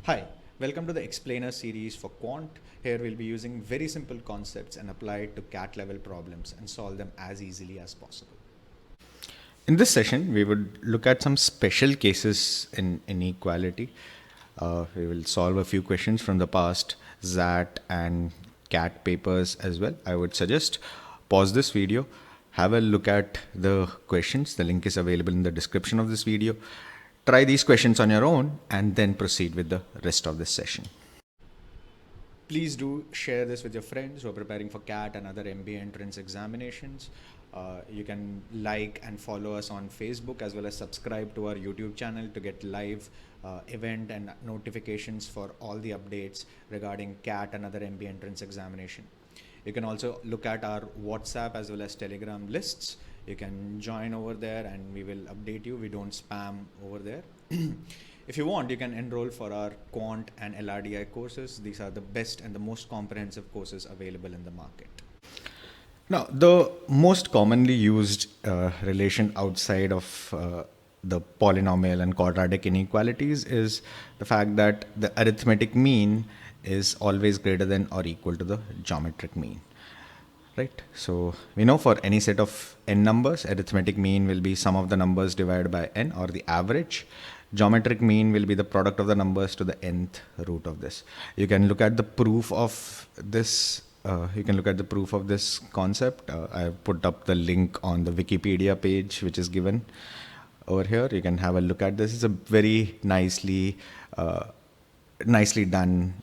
Hi, welcome to the Explainer series for Quant. Here we'll be using very simple concepts and apply it to CAT level problems and solve them as easily as possible. In this session, we would look at some special cases in inequality. We will solve a few questions from the past XAT and CAT papers as well. I would suggest pause this video, have a look at the questions. The link is available in the description of this video. Try these questions on your own and then proceed with the rest of this session. Please do share this with your friends who are preparing for CAT and other MBA entrance examinations. You can like and follow us on Facebook as well as subscribe to our YouTube channel to get live event and notifications for all the updates regarding CAT and other MBA entrance examination. You can also look at our WhatsApp as well as Telegram lists. You can join over there and we will update you. We don't spam over there. If you want, you can enroll for our Quant and LRDI courses. These are the best and the most comprehensive courses available in the market. Now, the most commonly used relation outside of the polynomial and quadratic inequalities is the fact that the arithmetic mean is always greater than or equal to the geometric mean. Right? So we know for any set of n numbers, arithmetic mean will be sum of the numbers divided by n, or the average. Geometric mean will be the product of the numbers to the nth root of this. You can look at the proof of this. You can look at the proof of this concept. I have put up the link on the Wikipedia page, which is given over here. You can have a look at this. It's a very nicely done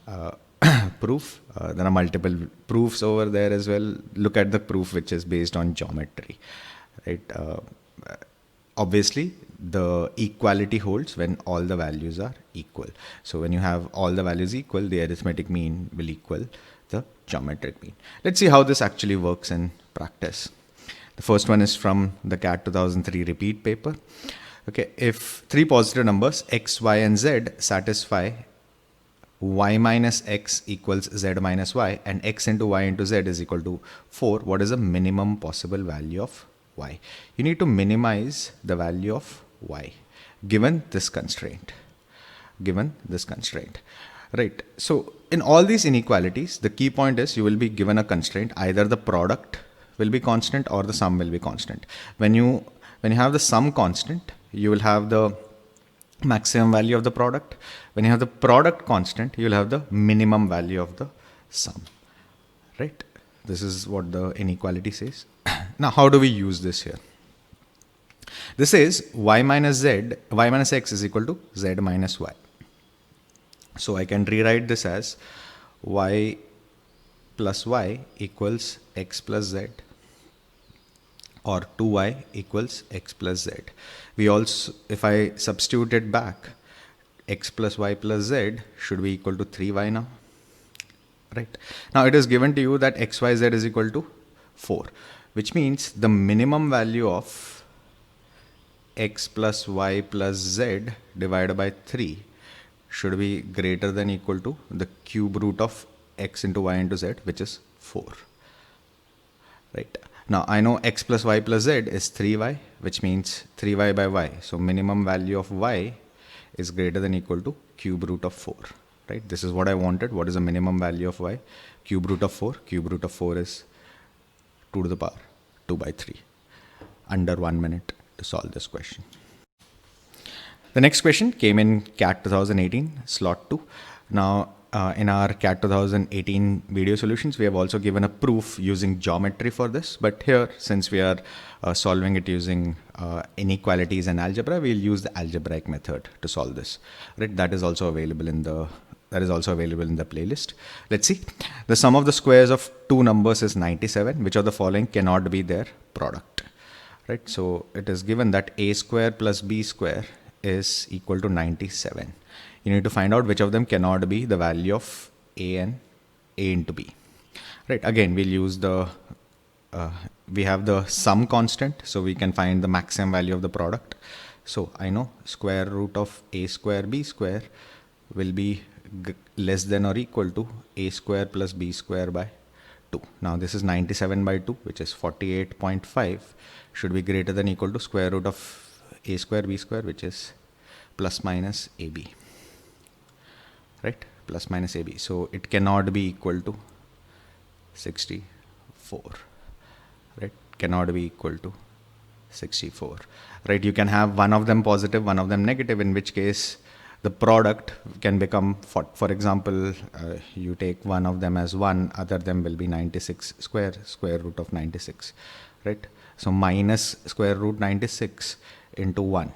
proof. There are multiple proofs over there as well. Look at the proof which is based on geometry, right? Obviously, the equality holds when all the values are equal. So when you have all the values equal, the arithmetic mean will equal the geometric mean. Let's see how this actually works in practice. The first one is from the CAT 2003 repeat paper. Okay, if three positive numbers x, y, and z satisfy y minus x equals z minus y and x into y into z is equal to 4, what is the minimum possible value of y? You need to minimize the value of y given this constraint. Right. So in all these inequalities, the key point is you will be given a constraint. Either the product will be constant or the sum will be constant. When you have the sum constant, you will have the maximum value of the product. When you have the product constant, you will have the minimum value of the sum. Right? This is what the inequality says. Now, how do we use this here? This is y minus x is equal to z minus y. So I can rewrite this as y plus y equals x plus z, or 2y equals x plus z. We also, if I substitute it back, x plus y plus z should be equal to 3y now. Right? Now it is given to you that x, y, z is equal to 4, which means the minimum value of x plus y plus z divided by 3 should be greater than equal to the cube root of x into y into z, which is 4. Right? Now I know x plus y plus z is 3y, which means 3y by y. So minimum value of y is greater than equal to cube root of 4. Right? This is what I wanted. What is the minimum value of y? Cube root of 4. Cube root of 4 is 2 to the power 2 by 3. Under 1 minute to solve this question. The next question came in CAT 2018 slot 2. Now in our CAT 2018 video solutions, we have also given a proof using geometry for this. But here, since we are solving it using inequalities and algebra, we'll use the algebraic method to solve this. Right? That is also available in the playlist. Let's see. The sum of the squares of two numbers is 97. Which of the following cannot be their product? Right? So it is given that a square plus b square is equal to 97. You need to find out which of them cannot be the value of a and a into b. Right? Again, we'll use the we have the sum constant, so we can find the maximum value of the product. So I know square root of a square b square will be less than or equal to a square plus b square by 2. Now this is 97 by 2, which is 48.5, should be greater than equal to square root of a square b square, which is plus minus ab. right? Plus minus AB. So it cannot be equal to 64, right? Cannot be equal to 64, right? You can have one of them positive, one of them negative, in which case the product can become, for example, you take one of them as 1, other them will be 96 square root of 96, right? So minus square root 96 into 1,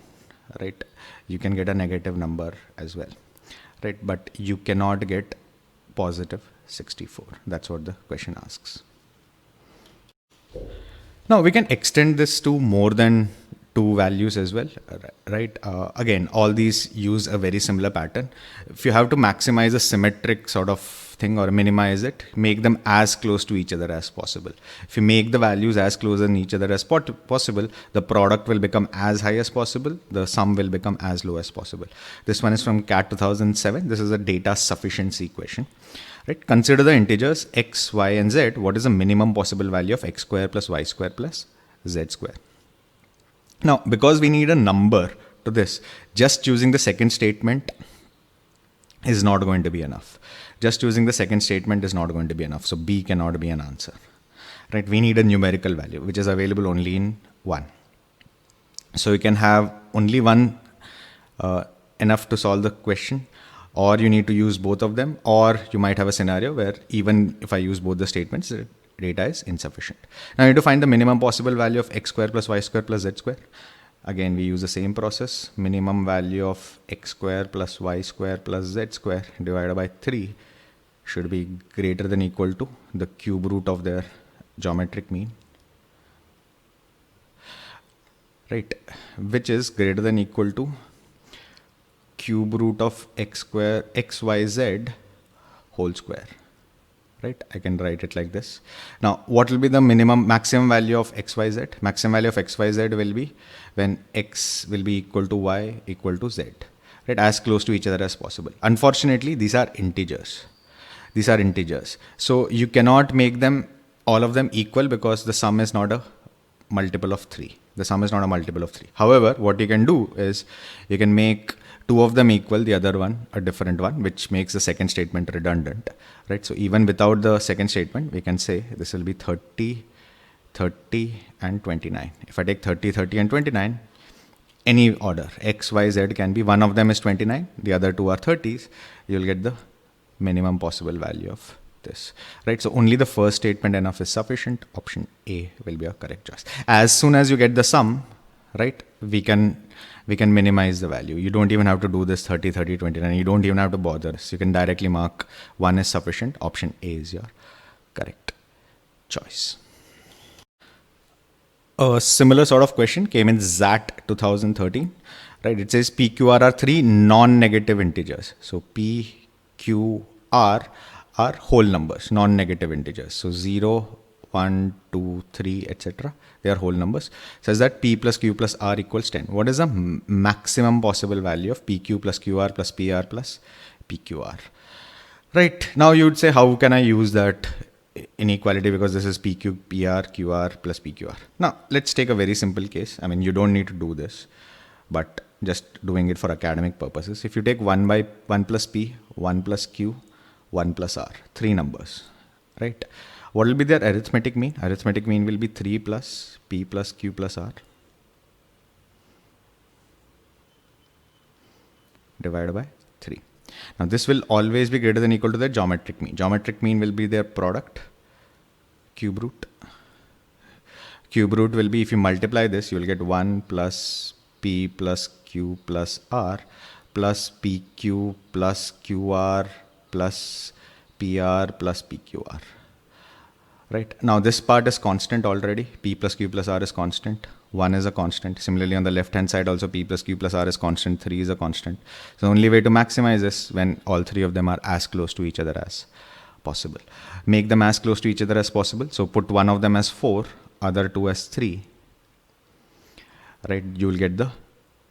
right? You can get a negative number as well, right? But you cannot get positive 64. That's what the question asks. Now we can extend this to more than two values as well, right? Again, all these use a very similar pattern. If you have to maximize a symmetric sort of thing or minimize it, make them as close to each other as possible. If you make the values as close to each other as possible, the product will become as high as possible, the sum will become as low as possible. This one is from CAT 2007. This is a data sufficiency question. Right? Consider the integers x, y, and z. What is the minimum possible value of x square plus y square plus z square? Now, because we need a number to this, just choosing the second statement is not going to be enough. Just choosing the second statement is not going to be enough. So B cannot be an answer. Right? We need a numerical value, which is available only in 1. So you can have only one enough to solve the question, or you need to use both of them, or you might have a scenario where even if I use both the statements, the data is insufficient. Now I need to find the minimum possible value of x square plus y square plus z square. Again, we use the same process. Minimum value of x square plus y square plus z square divided by 3 should be greater than equal to the cube root of their geometric mean, right? Which is greater than equal to cube root of x square xyz whole square, right? I can write it like this. Now, what will be the maximum value of xyz? Maximum value of xyz will be when x will be equal to y equal to z, right? As close to each other as possible. Unfortunately, these are integers. These are integers. So you cannot make them, all of them equal, because the sum is not a multiple of 3. The sum is not a multiple of 3. However, what you can do is you can make two of them equal, the other one a different one, which makes the second statement redundant, right? So even without the second statement, we can say this will be 30, 30, and 29. If I take 30, 30, and 29, any order, x, y, z can be, one of them is 29, the other two are 30s, you'll get the minimum possible value of this, right? So only the first statement enough is sufficient. Option A will be a correct choice. As soon as you get the sum, right, we can minimize the value. You don't even have to do this 30, 30, 29. You don't even have to bother. So you can directly mark 1 is sufficient. Option A is your correct choice. A similar sort of question came in XAT 2013, right? It says PQR are 3 non-negative integers. So PQR are whole numbers, non-negative integers. So 0, 1, 2, 3, etc. They are whole numbers. Says that P plus Q plus R equals 10. What is the maximum possible value of PQ plus QR plus PR plus PQR? Right. Now you would say, how can I use that inequality, because this is PQ, PR, QR plus PQR. Now let's take a very simple case. I mean, you don't need to do this, but just doing it for academic purposes. If you take 1 by 1 plus P, 1 plus Q, 1 plus R, 3 numbers, right? What will be their arithmetic mean? Arithmetic mean will be 3 plus P plus Q plus R divided by 3. Now this will always be greater than equal to their geometric mean. Geometric mean will be their product, cube root. Cube root will be, if you multiply this, you will get 1 plus P plus Q plus R plus PQ plus QR plus PR plus PQR. Right. Now this part is constant already. P plus Q plus R is constant. 1 is a constant. Similarly, on the left hand side also, P plus Q plus R is constant. 3 is a constant. So the only way to maximize this when all three of them are as close to each other as possible. Make them as close to each other as possible. So put one of them as 4, other two as 3. Right. You will get the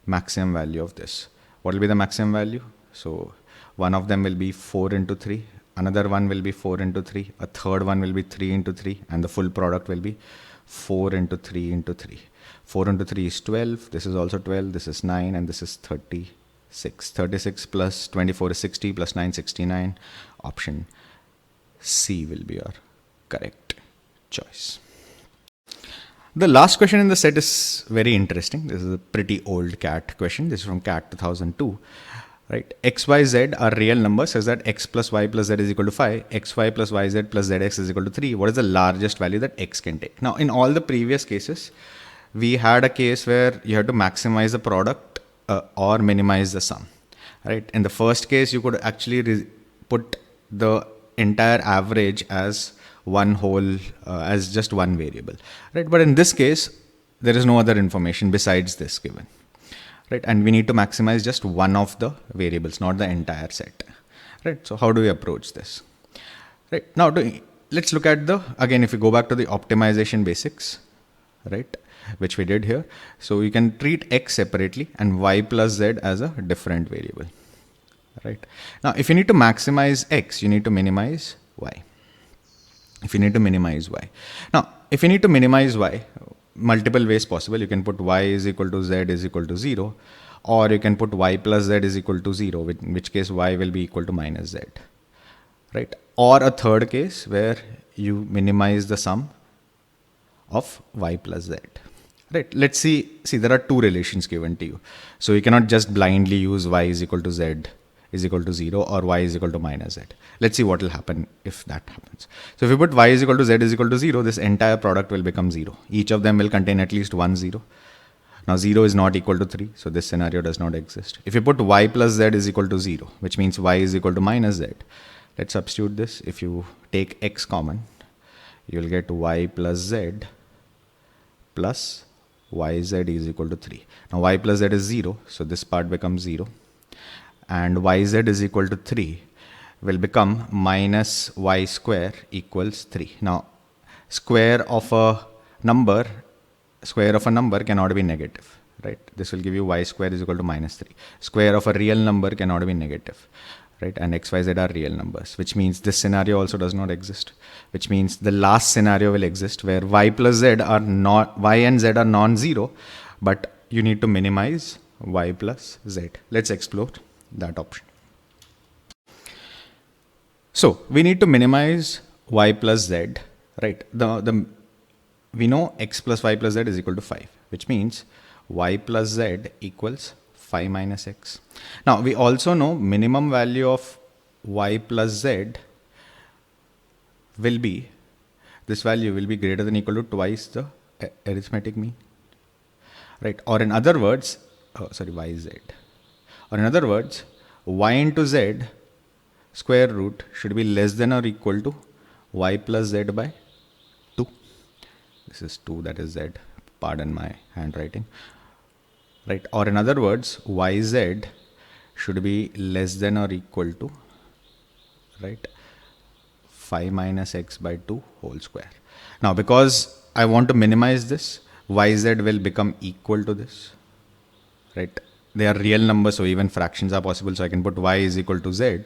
maximum value of this. What will be the maximum value? So one of them will be 4 into 3. Another one will be 4 into 3. A third one will be 3 into 3. And the full product will be 4 into 3 into 3. 4 into 3 is 12. This is also 12. This is 9. And this is 36. 6. 36 plus 24 is 60 plus 9, 69. Option C will be your correct choice. The last question in the set is very interesting. This is a pretty old CAT question. This is from CAT 2002. Right? X, Y, Z are real numbers such that x plus y plus z is equal to 5, xy plus yz plus zx is equal to 3. What is the largest value that x can take? Now, in all the previous cases, we had a case where you had to maximize the product or minimize the sum. Right? In the first case, you could actually put the entire average as one whole, as just one variable. Right? But in this case, there is no other information besides this given. Right? And we need to maximize just one of the variables, not the entire set. Right? So how do we approach this? Right? Now, let's look at again, if we go back to the optimization basics, right, which we did here. So you can treat x separately and y plus z as a different variable. Right? Now, if you need to maximize x, you need to minimize y. If you need to minimize y. Now, if you need to minimize y, multiple ways possible. You can put y is equal to z is equal to 0, or you can put y plus z is equal to 0, in which case y will be equal to minus z. Right? Or a third case where you minimize the sum of y plus z. Right? Let's see, there are two relations given to you. So you cannot just blindly use y is equal to z is equal to 0 or y is equal to minus z. Let's see what will happen if that happens. So if you put y is equal to z is equal to 0, this entire product will become 0. Each of them will contain at least one 0. Now 0 is not equal to 3, so this scenario does not exist. If you put y plus z is equal to 0, which means y is equal to minus z, let's substitute this. If you take x common, you will get y plus z plus yz is equal to 3. Now y plus z is 0, so this part becomes 0. And yz is equal to 3 will become minus y square equals 3. Now, square of a number cannot be negative, right? This will give you y square is equal to minus 3. Square of a real number cannot be negative, right? And x, y, z are real numbers, which means this scenario also does not exist, which means the last scenario will exist where y plus z are not, y and z are non-zero, but you need to minimize y plus z. Let's explore that option. So we need to minimize y plus z, right? We know x plus y plus z is equal to 5, which means y plus z equals 5 minus x. Now we also know minimum value of y plus z will be, this value will be greater than or equal to twice the arithmetic mean, right? Or in other words, yz. Or in other words, y into z square root should be less than or equal to y plus z by 2. This is 2, that is z. Pardon my handwriting. Right? Or in other words, yz should be less than or equal to, right, 5 minus x by 2 whole square. Now, because I want to minimize this, yz will become equal to this, right? They are real numbers, so even fractions are possible. So I can put y is equal to z,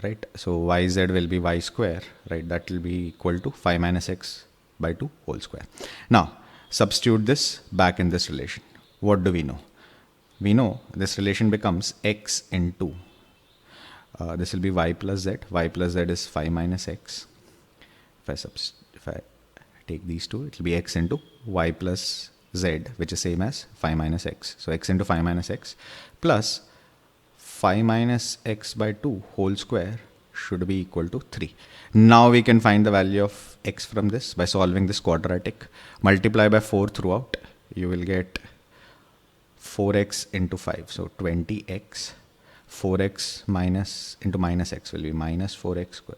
right? So yz will be y square, right? That will be equal to 5 minus x by 2 whole square. Now, substitute this back in this relation. What do we know? We know this relation becomes x into, this will be y plus z. Y plus z is 5 minus x. If I take these two, it will be x into y plus z, which is same as 5 minus x. So x into 5 minus x plus 5 minus x by 2 whole square should be equal to 3. Now we can find the value of x from this by solving this quadratic. Multiply by 4 throughout. You will get 4x into 5. So 20x. 4x minus into minus x will be minus 4x square.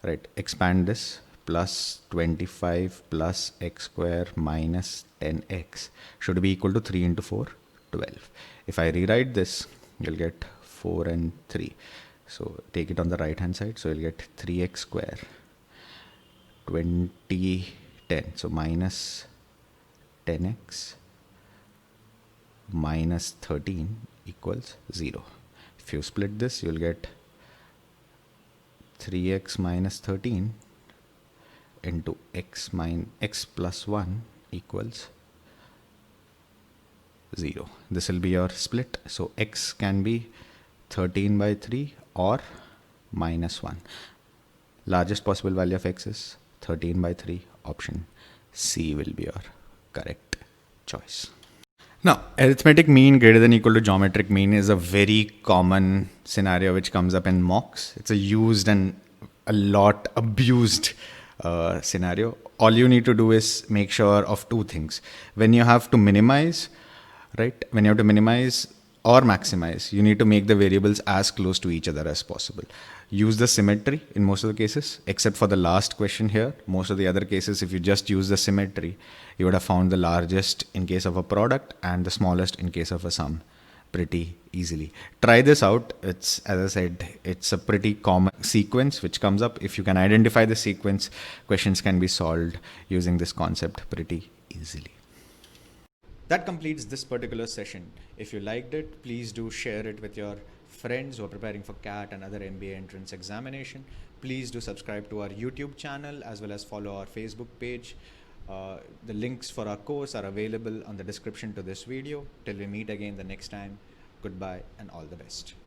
Right. Expand this. Plus 25 plus x square minus 10x should be equal to 3 into 4, 12. If I rewrite this, you'll get 4 and 3. So take it on the right hand side. So you'll get 3x square, 20, 10. So minus 10x minus 13 equals 0. If you split this, you'll get 3x minus 13 into x plus 1 equals 0. This will be your split. So x can be 13 by 3 or minus 1. Largest possible value of x is 13 by 3. Option C will be your correct choice. Now, arithmetic mean greater than equal to geometric mean is a very common scenario which comes up in mocks. It's a used and a lot abused scenario. All you need to do is make sure of two things. When you have to minimize, right? When you have to minimize or maximize, you need to make the variables as close to each other as possible. Use the symmetry in most of the cases, except for the last question here. Most of the other cases, if you just use the symmetry, you would have found the largest in case of a product and the smallest in case of a sum pretty easily. Try this out. It's, as I said, it's a pretty common sequence which comes up. If you can identify the sequence, questions can be solved using this concept pretty easily. That completes this particular session. If you liked it, please do share it with your friends who are preparing for CAT and other MBA entrance examination. Please do subscribe to our YouTube channel as well as follow our Facebook page. The links for our course are available on the description to this video. Till we meet again the next time, goodbye and all the best.